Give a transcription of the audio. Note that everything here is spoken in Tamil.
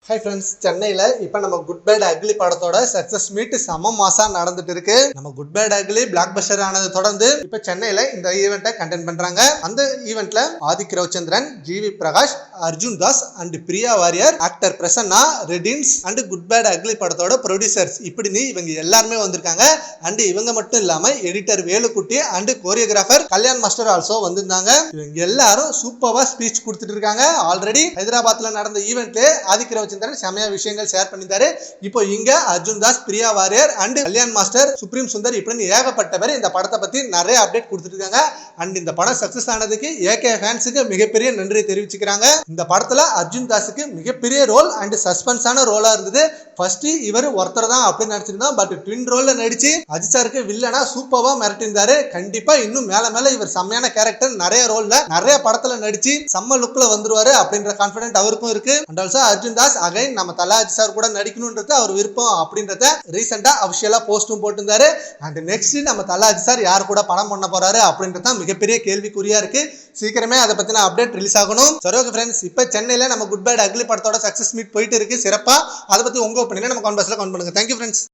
ஹாய் ஃப்ரெண்ட்ஸ், சென்னையில் இப்போ நம்ம குட் பேட் அக்லி படத்தோட சக்ஸஸ் மீட் செம மாசா நடந்துட்டு இருக்கு. நம்ம good bad ugly blockbuster ஆனது தொடர்ந்து இப்போ சென்னையில் இந்த ஈவெண்ட்டை கண்டென்ட் பண்றாங்க. அந்த ஈவெண்ட்ல ஆதிக் ரவிச்சந்திரன், ஜிவி பிரகாஷ், அர்ஜுன் தாஸ் அண்ட் பிரியா வாரியர், ஆக்டர் பிரசன்னா, ரெடின்ஸ் அண்ட் குட் பேட் அக்லி படத்தோட ப்ரொடியூசர்ஸ் இப்படின்னு இவங்க எல்லாருமே வந்திருக்காங்க. அண்ட் இவங்க மட்டும் இல்லாம editor Velukutty and choreographer Kalyan master also வந்திருந்தாங்க. இவங்க எல்லாரும் சூப்பரா ஸ்பீச் கொடுத்துட்டு இருக்காங்க. ஆல்ரெடி ஹைதராபாத்ல நடந்த ஈவெண்ட்ல ஆதிக் ரவிச்சந்திரன் செமையா விஷயங்கள் ஷேர் பண்ணிட்டாரு. இப்போ இங்க Arjun Das, Priya Warrier and Kalyan master, supreme Sundar இப்படின்னு ஏகப்பட்ட பேர் இந்த படத்தை பத்தி நிறைய அப்டேட் கொடுத்துட்டு இருக்காங்க. அண்ட் இந்த படம் சக்சஸ் ஆனதுக்கு ஏகே ஃபேன்ஸுக்கு மிகப்பெரிய நன்றி தெரிவிச்சுக்கிறாங்க. இந்த படத்துல அர்ஜுன் தாஸுக்கு மிகப்பெரிய ரோல் அண்ட் சஸ்பென்ஸான ரோலா இருந்தது. ஃபர்ஸ்ட் இவர் ஒருத்தர் தான் அப்படின்னு நடிச்சிருந்தோம். பட் ட்வின் ரோல்ல நடிச்சு அஜித் சாருக்கு வில்லனா சூப்பரா மிரட்டிருந்தாரு. கண்டிப்பா இன்னும் மேல மேல இவர் செம்மையான கேரக்டர் நிறைய ரோல்ல நிறைய படத்துல நடிச்சு செம்ம லுக்ல வந்துருவாரு அப்படின்ற கான்பிடன்ட் அவருக்கும் இருக்கு. And also Arjun Das again நம்ம தல அஜித் சார் கூட நடிக்கணும்ன்றது அவர் விருப்பம் அப்படின்றத ரீசெண்டா அபிஷியலா போஸ்டும் போட்டிருந்தாரு. அண்ட் நெக்ஸ்ட் நம்ம தல அஜித் சார் யார் கூட படம் பண்ண போறாரு அப்படின்றத மிகப்பெரிய கேள்விக்குறியா இருக்கு. சீக்கிரமே அதை பத்தின அப்டேட் ரிலீஸ் ஆகணும். சரி, ஓகே ஃப்ரெண்ட்ஸ், இப்போ சென்னையில நம்ம குட் பேட் அக்லி படத்தோட சக்சஸ் மீட் போயிட்டு இருக்கு சிறப்பா. அதை பத்தி உங்க ஒப்பீனியனை நம்ம கமெண்ட் பாக்ஸ்ல கமெண்ட் பண்ணுங்க. Thank you friends.